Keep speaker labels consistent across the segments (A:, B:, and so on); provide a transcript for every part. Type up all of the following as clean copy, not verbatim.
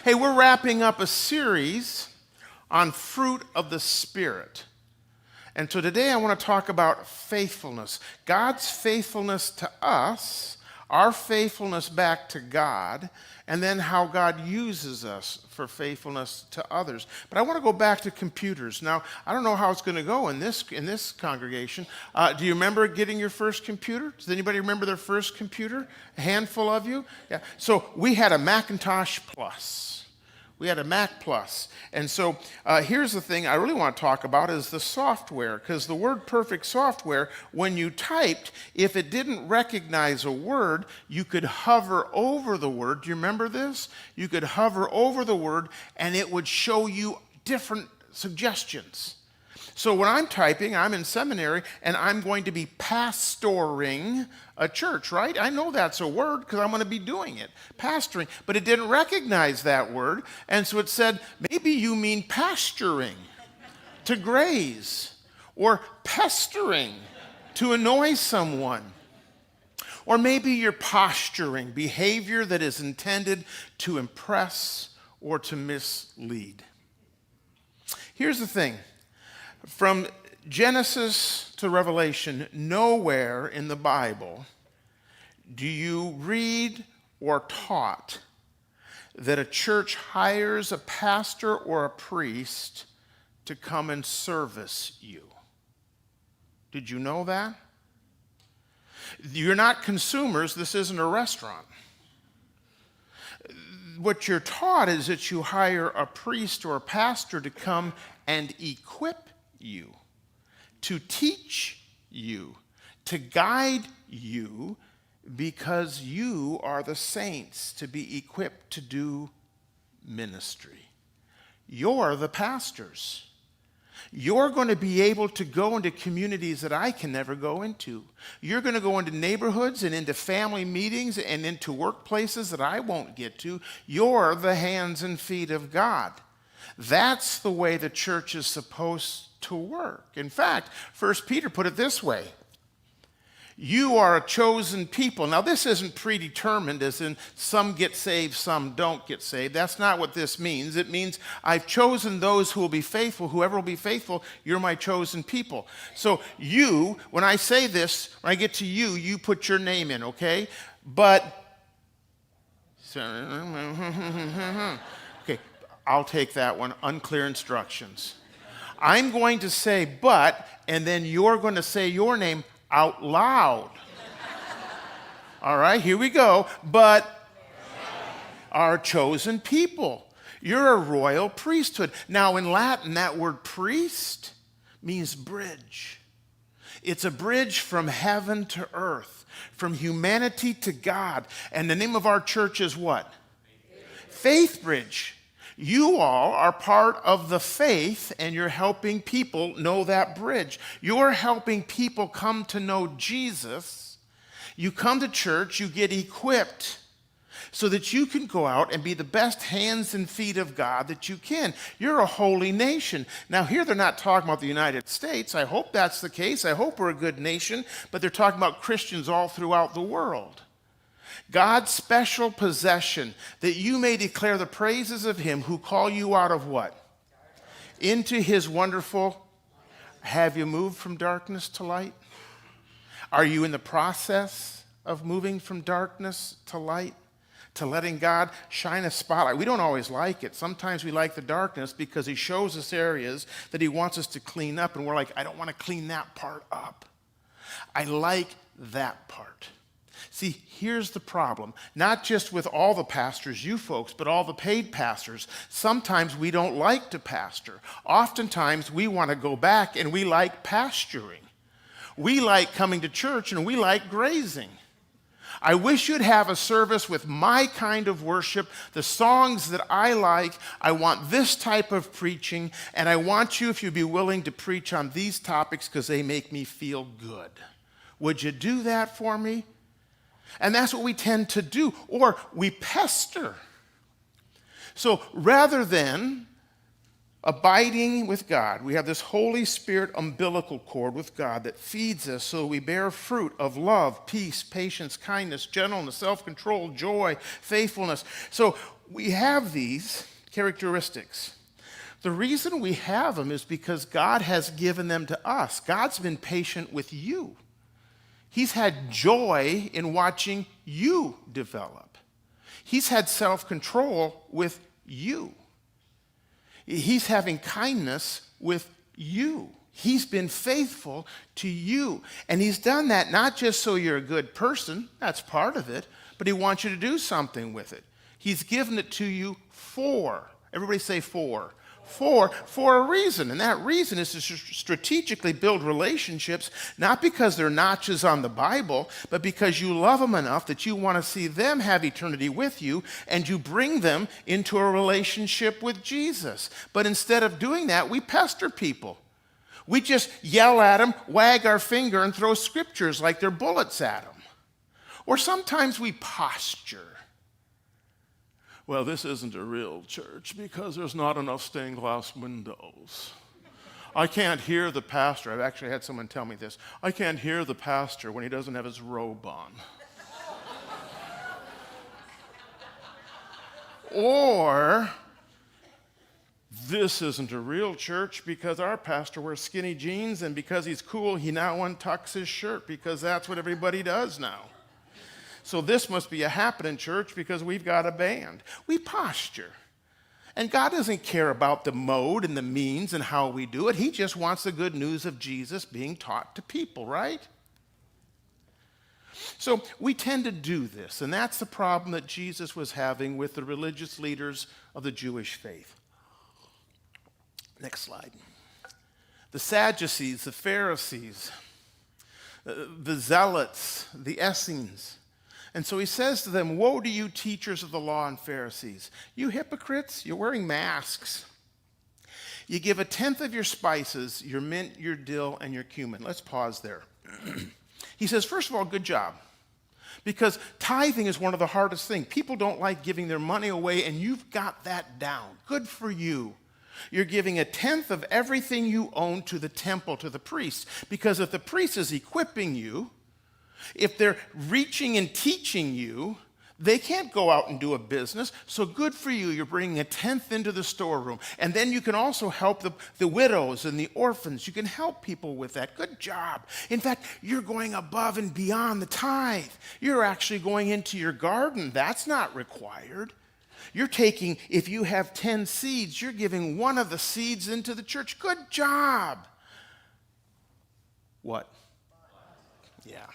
A: Hey, we're wrapping up a series on fruit of the Spirit. And so today I want to talk about faithfulness. God's faithfulness to us, our faithfulness back to God, and then how God uses us for faithfulness to others. But I want to go back to computers. Now, I don't know how it's going to go in this congregation. Do you remember getting your first computer? Does anybody remember their first computer? A handful of you? Yeah. So we had a Macintosh Plus. We had a Mac Plus. And so here's the thing I really want to talk about is the software, because the word perfect software, when you typed, if it didn't recognize a word, you could hover over the word. Do you remember this? You could hover over the word and it would show you different suggestions. So when I'm typing, I'm in seminary, and I'm going to be pastoring a church, right? I know that's a word because I'm going to be doing it, pastoring. But it didn't recognize that word, and so it said, maybe you mean pasturing, to graze, or pestering, to annoy someone. Or maybe you're posturing, behavior that is intended to impress or to mislead. Here's the thing. From Genesis to Revelation, nowhere in the Bible do you read or taught that a church hires a pastor or a priest to come and service you. Did you know that? You're not consumers. This isn't a restaurant. What you're taught is that you hire a priest or a pastor to come and equip you, to teach you, to guide you, because you are the saints to be equipped to do ministry. You're the pastors. You're going to be able to go into communities that I can never go into. You're going to go into neighborhoods and into family meetings and into workplaces that I won't get to. You're the hands and feet of God. That's the way the church is supposed to work. In fact, 1 Peter put it this way. You are a chosen people. Now, this isn't predetermined, as in some get saved, some don't get saved. That's not what this means. It means I've chosen those who will be faithful. Whoever will be faithful, you're my chosen people. So you, when I say this, when I get to you, you put your name in, okay? But, okay, I'll take that one. Unclear instructions. I'm going to say but, and then you're going to say your name out loud. All right, here we go. But our chosen people. You're a royal priesthood. Now, in Latin, that word priest means bridge. It's a bridge from heaven to earth, from humanity to God. And the name of our church is what? Faithbridge. You all are part of the faith, and you're helping people know that bridge. You're helping people come to know Jesus. You come to church, you get equipped so that you can go out and be the best hands and feet of God that you can. You're a holy nation. Now, here they're not talking about the United States. I hope that's the case. I hope we're a good nation, but they're talking about Christians all throughout the world. God's special possession, that you may declare the praises of him who called you out of what? Into his wonderful. Have you moved from darkness to light? Are you in the process of moving from darkness to light? To letting God shine a spotlight. We don't always like it. Sometimes we like the darkness because he shows us areas that he wants us to clean up, and we're like, I don't want to clean that part up. I like that part. See, here's the problem. Not just with all the pastors, you folks, but all the paid pastors. Sometimes we don't like to pastor. Oftentimes we want to go back and we like pasturing. We like coming to church and we like grazing. I wish you'd have a service with my kind of worship, the songs that I like. I want this type of preaching, and I want you, if you'd be willing, to preach on these topics because they make me feel good. Would you do that for me? And that's what we tend to do, or we pester. So rather than abiding with God, we have this Holy Spirit umbilical cord with God that feeds us so we bear fruit of love, peace, patience, kindness, gentleness, self-control, joy, faithfulness. So we have these characteristics. The reason we have them is because God has given them to us. God's been patient with you. He's had joy in watching you develop. He's had self-control with you. He's having kindness with you. He's been faithful to you. And he's done that not just so you're a good person, that's part of it, but he wants you to do something with it. He's given it to you for. Everybody say for. For a reason. And that reason is to strategically build relationships, not because they're notches on the Bible, but because you love them enough that you want to see them have eternity with you, and you bring them into a relationship with Jesus. But instead of doing that, we pester people. We just yell at them, wag our finger, and throw scriptures like they're bullets at them. Or sometimes we posture. Well, this isn't a real church because there's not enough stained glass windows. I can't hear the pastor. I've actually had someone tell me this. I can't hear the pastor when he doesn't have his robe on. Or, this isn't a real church because our pastor wears skinny jeans, and because he's cool, he now untucks his shirt because that's what everybody does now. So this must be a happening church because we've got a band. We posture. And God doesn't care about the mode and the means and how we do it. He just wants the good news of Jesus being taught to people, right? So we tend to do this, and that's the problem that Jesus was having with the religious leaders of the Jewish faith. Next slide. The Sadducees, the Pharisees, the Zealots, the Essenes. And so he says to them, woe to you, teachers of the law and Pharisees. You hypocrites, you're wearing masks. You give 1/10 of your spices, your mint, your dill, and your cumin. Let's pause there. He says, first of all, good job. Because tithing is one of the hardest things. People don't like giving their money away, and you've got that down. Good for you. You're giving 1/10 of everything you own to the temple, to the priest. Because if the priest is equipping you, if they're reaching and teaching you, they can't go out and do a business. So good for you. You're bringing 1/10 into the storeroom. And then you can also help the widows and the orphans. You can help people with that. Good job. In fact, you're going above and beyond the tithe. You're actually going into your garden. That's not required. You're taking, if you have 10 seeds, you're giving one of the seeds into the church. Good job. What? Yeah.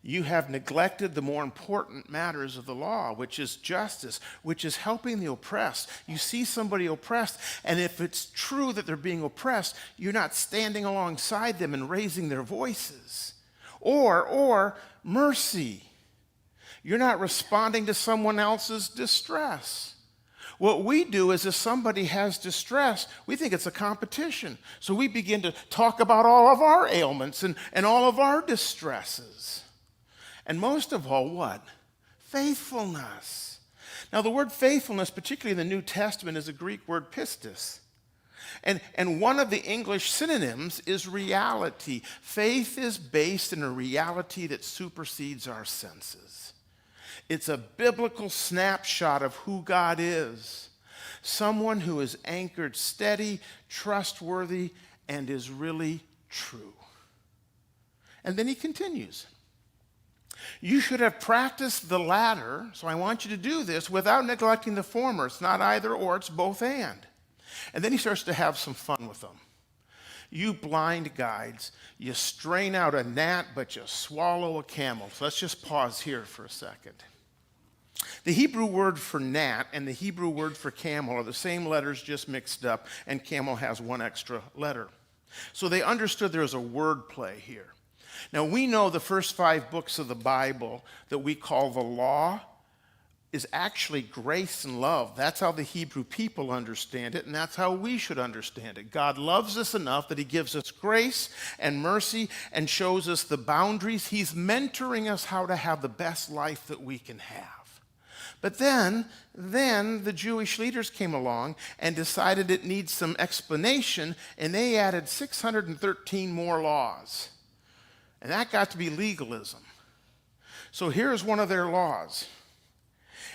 A: You have neglected the more important matters of the law, which is justice, which is helping the oppressed. You see somebody oppressed, and if it's true that they're being oppressed, you're not standing alongside them and raising their voices. Or mercy. You're not responding to someone else's distress. What we do is if somebody has distress, we think it's a competition. So we begin to talk about all of our ailments and all of our distresses. And most of all, what? Faithfulness. Now, the word faithfulness, particularly in the New Testament, is a Greek word pistis. And one of the English synonyms is reality. Faith is based in a reality that supersedes our senses. It's a biblical snapshot of who God is. Someone who is anchored steady, trustworthy, and is really true. And then he continues. You should have practiced the latter, so I want you to do this without neglecting the former. It's not either or, it's both and. And then he starts to have some fun with them. You blind guides, you strain out a gnat, but you swallow a camel. So let's just pause here for a second. The Hebrew word for gnat and the Hebrew word for camel are the same letters, just mixed up, and camel has one extra letter. So they understood there was a word play here. Now, we know the first 5 books of the Bible that we call the law is actually grace and love. That's how the Hebrew people understand it, and that's how we should understand it. God loves us enough that he gives us grace and mercy and shows us the boundaries. He's mentoring us how to have the best life that we can have. But then the Jewish leaders came along and decided it needs some explanation, and they added 613 more laws. And that got to be legalism. So here's one of their laws.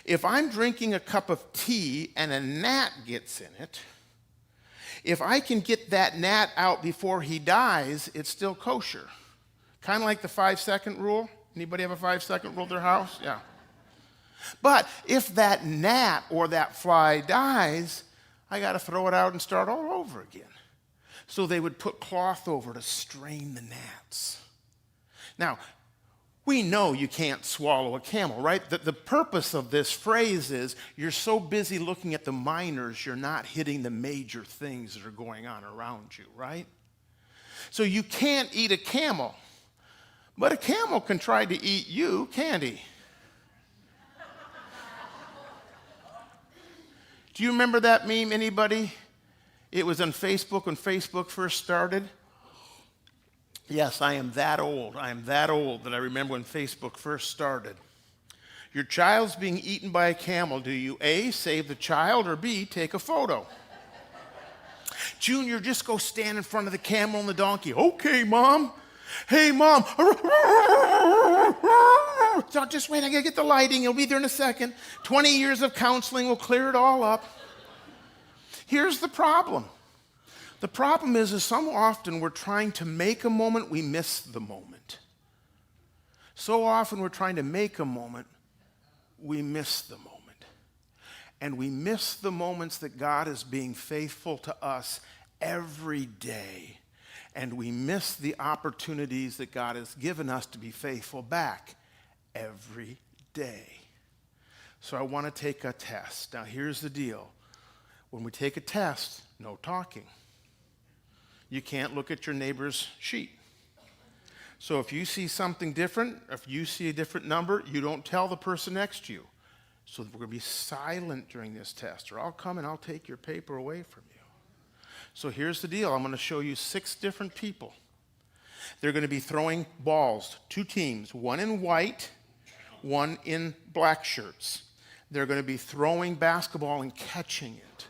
A: If I'm drinking a cup of tea and a gnat gets in it, if I can get that gnat out before he dies, it's still kosher. Kind of like the 5-second rule. Anybody have a 5-second rule at their house? Yeah. But if that gnat or that fly dies, I got to throw it out and start all over again. So they would put cloth over to strain the gnats. Now, we know you can't swallow a camel, right? The purpose of this phrase is you're so busy looking at the minors, you're not hitting the major things that are going on around you, right? So you can't eat a camel, but a camel can try to eat you, can't he? Do you remember that meme, anybody? It was on Facebook when Facebook first started. Yes, I am that old. I am that old that I remember when Facebook first started. Your child's being eaten by a camel. Do you A, save the child, or B, take a photo? Junior, just go stand in front of the camel and the donkey. Okay, Mom. Hey, Mom. Just wait, I gotta get the lighting. He'll be there in a second. 20 years of counseling will clear it all up. Here's the problem. The problem is so often we're trying to make a moment, we miss the moment. So often we're trying to make a moment, we miss the moment. And we miss the moments that God is being faithful to us every day. And we miss the opportunities that God has given us to be faithful back every day. So I want to take a test. Now here's the deal. When we take a test, no talking. You can't look at your neighbor's sheet. So if you see something different, if you see a different number, you don't tell the person next to you. So we're going to be silent during this test, or I'll come and I'll take your paper away from you. So here's the deal. I'm going to show you 6 different people. They're going to be throwing balls, 2 teams, one in white, one in black shirts. They're going to be throwing basketball and catching it.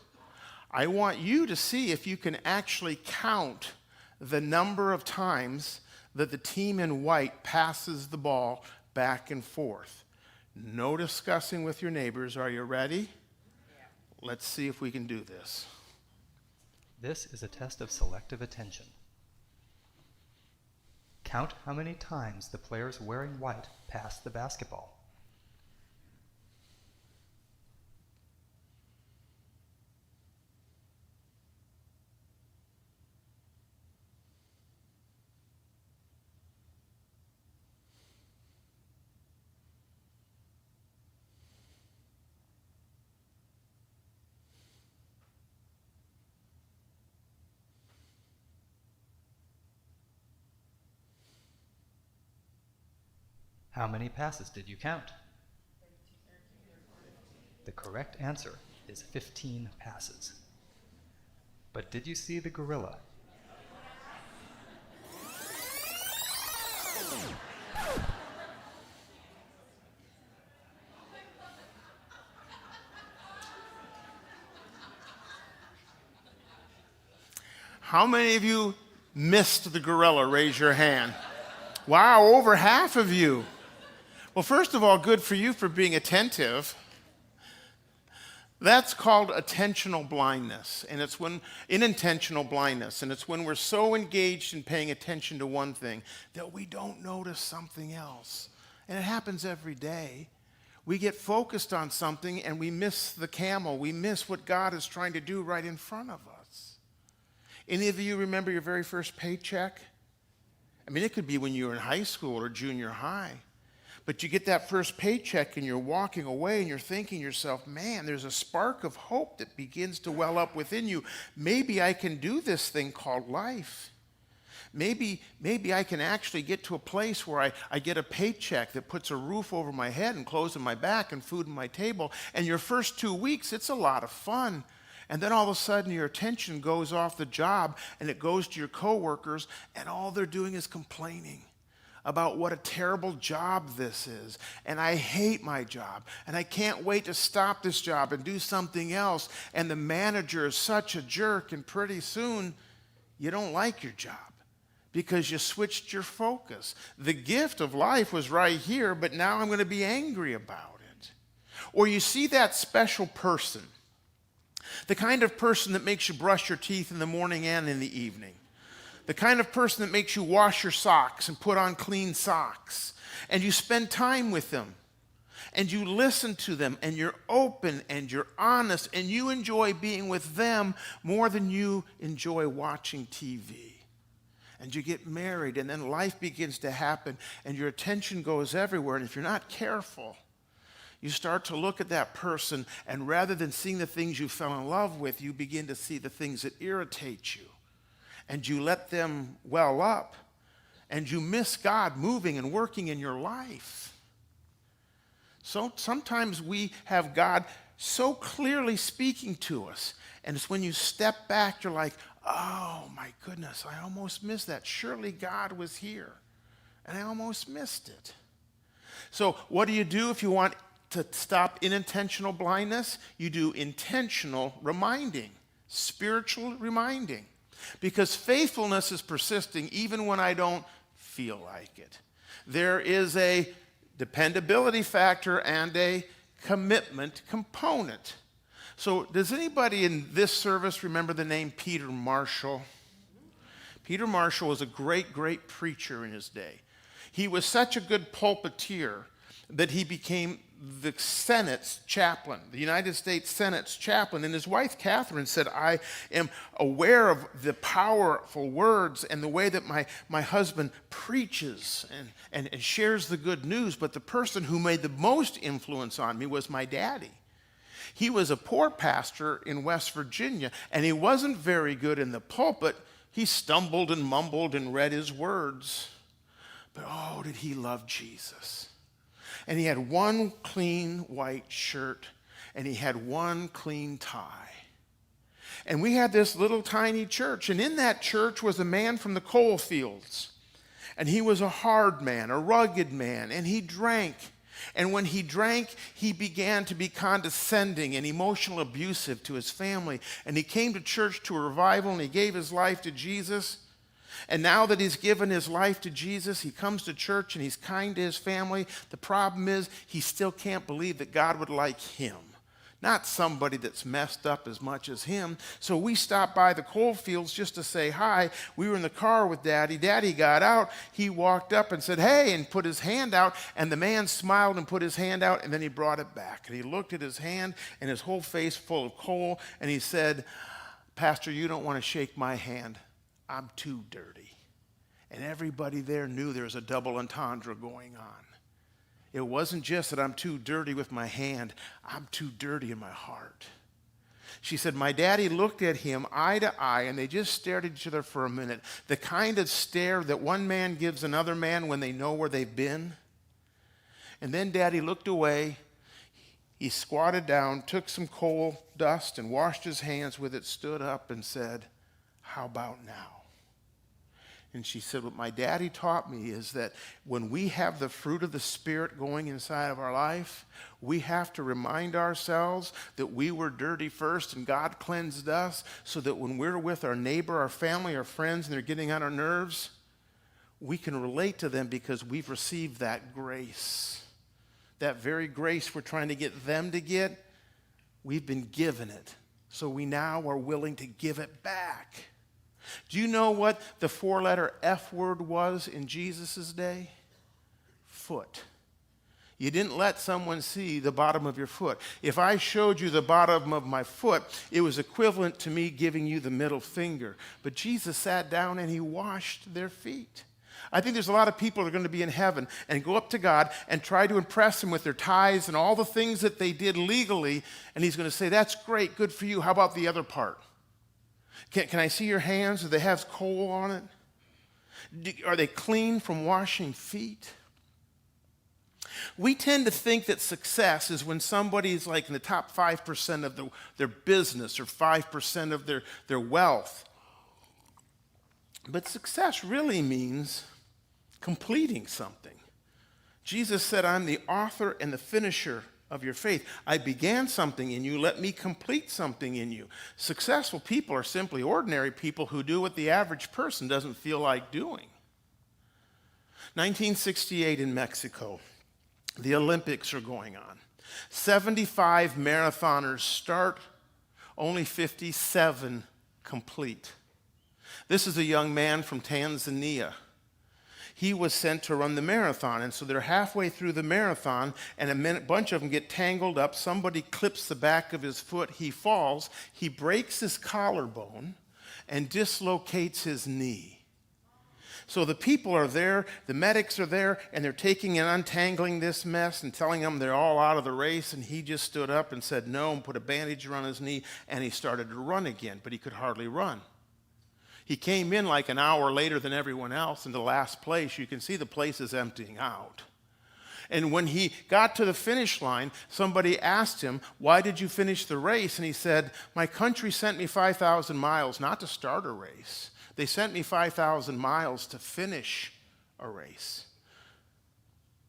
A: I want you to see if you can actually count the number of times that the team in white passes the ball back and forth. No discussing with your neighbors. Are you ready? Yeah. Let's see if we can do this.
B: This is a test of selective attention. Count how many times the players wearing white pass the basketball. How many passes did you count? The correct answer is 15 passes. But did you see the gorilla?
A: How many of you missed the gorilla? Raise your hand. Wow, over half of you. Well, first of all, good for you for being attentive. That's called attentional blindness, and it's when unintentional blindness, and it's when we're so engaged in paying attention to one thing that we don't notice something else. And it happens every day. We get focused on something and we miss the camel. We miss what God is trying to do right in front of us. Any of you remember your very first paycheck? I mean, it could be when you were in high school or junior high. But you get that first paycheck and you're walking away and you're thinking to yourself, man, there's a spark of hope that begins to well up within you. Maybe I can do this thing called life. Maybe I can actually get to a place where I get a paycheck that puts a roof over my head and clothes on my back and food on my table. And your first 2 weeks, it's a lot of fun. And then all of a sudden your attention goes off the job and it goes to your coworkers, and all they're doing is complaining about what a terrible job this is. And I hate my job. And I can't wait to stop this job and do something else. And the manager is such a jerk, and pretty soon you don't like your job because you switched your focus. The gift of life was right here, but now I'm going to be angry about it. Or you see that special person, the kind of person that makes you brush your teeth in the morning and in the evening. The kind of person that makes you wash your socks and put on clean socks. And you spend time with them. And you listen to them. And you're open and you're honest. And you enjoy being with them more than you enjoy watching TV. And you get married. And then life begins to happen. And your attention goes everywhere. And if you're not careful, you start to look at that person. And rather than seeing the things you fell in love with, you begin to see the things that irritate you. And you let them well up, and you miss God moving and working in your life. So sometimes we have God so clearly speaking to us, and it's when you step back, you're like, oh my goodness, I almost missed that. Surely God was here, and I almost missed it. So what do you do if you want to stop unintentional blindness? You do intentional reminding, spiritual reminding. Because faithfulness is persisting even when I don't feel like it. There is a dependability factor and a commitment component. So does anybody in this service remember the name Peter Marshall? Peter Marshall was a great, great preacher in his day. He was such a good pulpiteer that he became the Senate's chaplain, the United States Senate's chaplain. And his wife, Catherine, said, I am aware of the powerful words and the way that my husband preaches and shares the good news. But the person who made the most influence on me was my daddy. He was a poor pastor in West Virginia, and he wasn't very good in the pulpit. He stumbled and mumbled and read his words. But oh, did he love Jesus. And he had one clean white shirt, and he had one clean tie. And we had this little tiny church, and in that church was a man from the coal fields. And he was a hard man, a rugged man, and he drank. And when he drank, he began to be condescending and emotional abusive to his family. And he came to church to a revival, and he gave his life to Jesus. And now that he's given his life to Jesus, he comes to church and he's kind to his family. The problem is he still can't believe that God would like him, not somebody that's messed up as much as him. So we stopped by the coal fields just to say hi. We were in the car with Daddy. Daddy got out. He walked up and said, hey, and put his hand out. And the man smiled and put his hand out, and then he brought it back. And he looked at his hand and his whole face full of coal, and he said, Pastor, you don't want to shake my hand. I'm too dirty. And everybody there knew there was a double entendre going on. It wasn't just that I'm too dirty with my hand, I'm too dirty in my heart. She said, my daddy looked at him eye to eye, and they just stared at each other for a minute. The kind of stare that one man gives another man when they know where they've been. And then Daddy looked away. He squatted down, took some coal dust, and washed his hands with it, stood up and said, how about now? And she said, what my daddy taught me is that when we have the fruit of the Spirit going inside of our life, we have to remind ourselves that we were dirty first and God cleansed us, so that when we're with our neighbor, our family, our friends, and they're getting on our nerves, we can relate to them because we've received that grace. That very grace we're trying to get them to get, we've been given it. So we now are willing to give it back. Do you know what the 4-letter F word was in Jesus' day? Foot. You didn't let someone see the bottom of your foot. If I showed you the bottom of my foot, it was equivalent to me giving you the middle finger. But Jesus sat down and he washed their feet. I think there's a lot of people that are going to be in heaven and go up to God and try to impress him with their tithes and all the things that they did legally, and he's going to say, that's great, good for you. How about the other part? Can I see your hands? Do they have coal on it? Are they clean from washing feet? We tend to think that success is when somebody's like in the top 5% of their business or 5% of their wealth. But success really means completing something. Jesus said, I'm the author and the finisher of your faith. I began something in you. Let me complete something in you. Successful people are simply ordinary people who do what the average person doesn't feel like doing. 1968 in Mexico, the Olympics are going on. 75 marathoners start, only 57 complete. This is a young man from Tanzania. He was sent to run the marathon, and so they're halfway through the marathon, and a bunch of them get tangled up. Somebody clips the back of his foot. He falls. He breaks his collarbone and dislocates his knee. So the people are there, the medics are there, and they're taking and untangling this mess and telling them they're all out of the race, and he just stood up and said no and put a bandage around his knee, and he started to run again, but he could hardly run. He came in like an hour later than everyone else into last place. You can see the place is emptying out. And when he got to the finish line, somebody asked him, "Why did you finish the race?" And he said, "My country sent me 5,000 miles not to start a race. They sent me 5,000 miles to finish a race."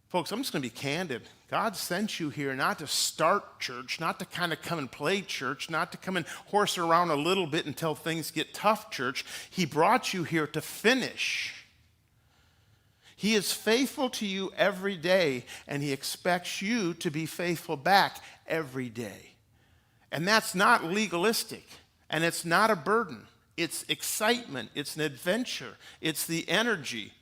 A: Folks, I'm just going to be candid. God sent you here not to start church, not to kind of come and play church, not to come and horse around a little bit until things get tough, church. He brought you here to finish. He is faithful to you every day, and he expects you to be faithful back every day. And that's not legalistic, and it's not a burden. It's excitement. It's an adventure. It's the energy.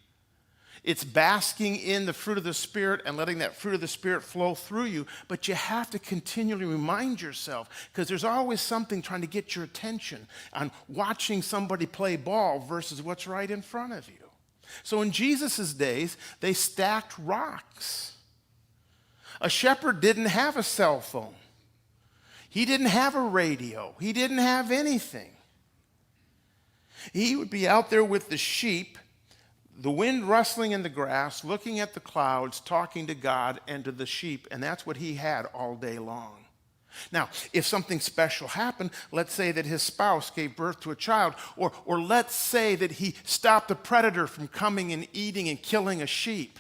A: It's basking in the fruit of the Spirit and letting that fruit of the Spirit flow through you. But you have to continually remind yourself, because there's always something trying to get your attention on watching somebody play ball versus what's right in front of you. So in Jesus' days, they stacked rocks. A shepherd didn't have a cell phone. He didn't have a radio. He didn't have anything. He would be out there with the sheep, the wind rustling in the grass, looking at the clouds, talking to God and to the sheep, and that's what he had all day long. Now, if something special happened, let's say that his spouse gave birth to a child, or let's say that he stopped a predator from coming and eating and killing a sheep.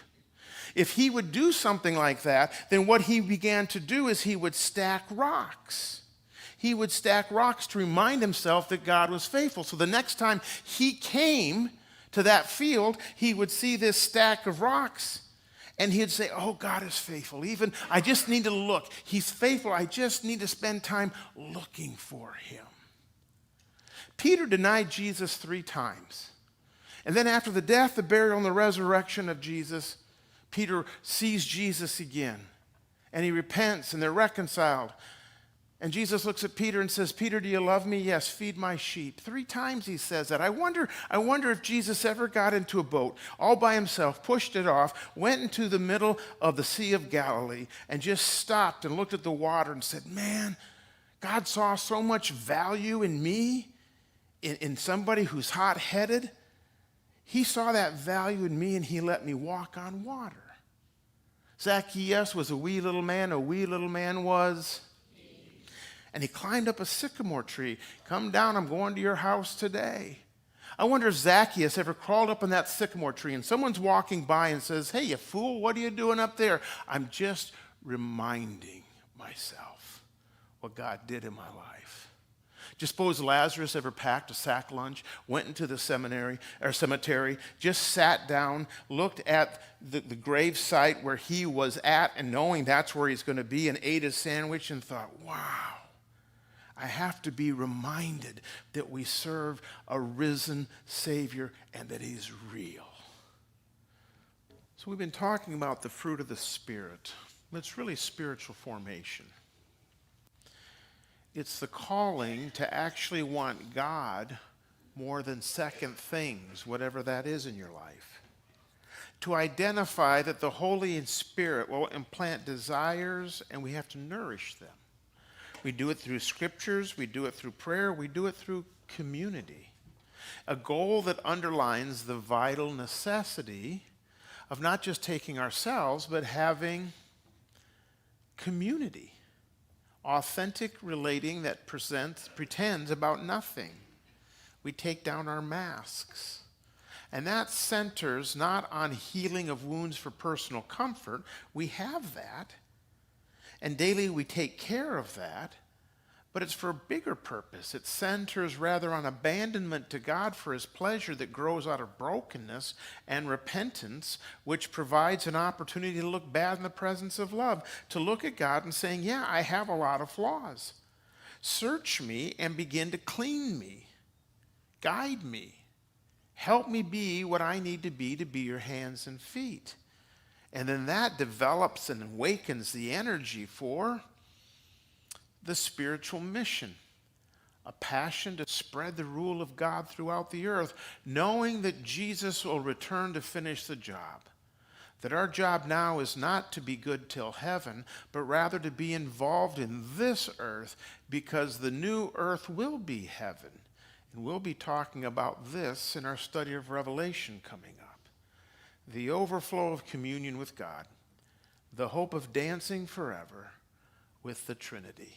A: If he would do something like that, then what he began to do is he would stack rocks. He would stack rocks to remind himself that God was faithful. So the next time he came to that field, he would see this stack of rocks, and he'd say, "Oh, God is faithful. Even I just need to look. He's faithful. I just need to spend time looking for him." Peter denied Jesus 3 times. And then after the death, the burial, and the resurrection of Jesus, Peter sees Jesus again, and he repents, and they're reconciled. And Jesus looks at Peter and says, "Peter, do you love me?" "Yes, feed my sheep." 3 times he says that. I wonder if Jesus ever got into a boat all by himself, pushed it off, went into the middle of the Sea of Galilee, and just stopped and looked at the water and said, "Man, God saw so much value in me, in somebody who's hot-headed. He saw that value in me, and he let me walk on water." Zacchaeus was a wee little man was. And he climbed up a sycamore tree. "Come down, I'm going to your house today." I wonder if Zacchaeus ever crawled up on that sycamore tree and someone's walking by and says, "Hey, you fool, what are you doing up there?" "I'm just reminding myself what God did in my life." Do you suppose Lazarus ever packed a sack lunch, went into the cemetery, just sat down, looked at the grave site where he was at, and knowing that's where he's going to be, and ate his sandwich and thought, "Wow, I have to be reminded that we serve a risen Savior and that he's real." So we've been talking about the fruit of the Spirit. It's really spiritual formation. It's the calling to actually want God more than second things, whatever that is in your life. To identify that the Holy Spirit will implant desires, and we have to nourish them. We do it through scriptures, we do it through prayer, we do it through community. A goal that underlines the vital necessity of not just taking ourselves, but having community. Authentic relating that pretends about nothing. We take down our masks. And that centers not on healing of wounds for personal comfort. We have that. And daily we take care of that. but it's for a bigger purpose. It centers rather on abandonment to God for his pleasure that grows out of brokenness and repentance, which provides an opportunity to look bad in the presence of love, to look at God and saying, yeah, I have a lot of flaws. Search me and begin to clean me. Guide me. Help me be what I need to be your hands and feet. And then that develops and awakens the energy for the spiritual mission, a passion to spread the rule of God throughout the earth, knowing that Jesus will return to finish the job. That our job now is not to be good till heaven, but rather to be involved in this earth, because the new earth will be heaven. And we'll be talking about this in our study of Revelation coming up. The overflow of communion with God, the hope of dancing forever with the Trinity.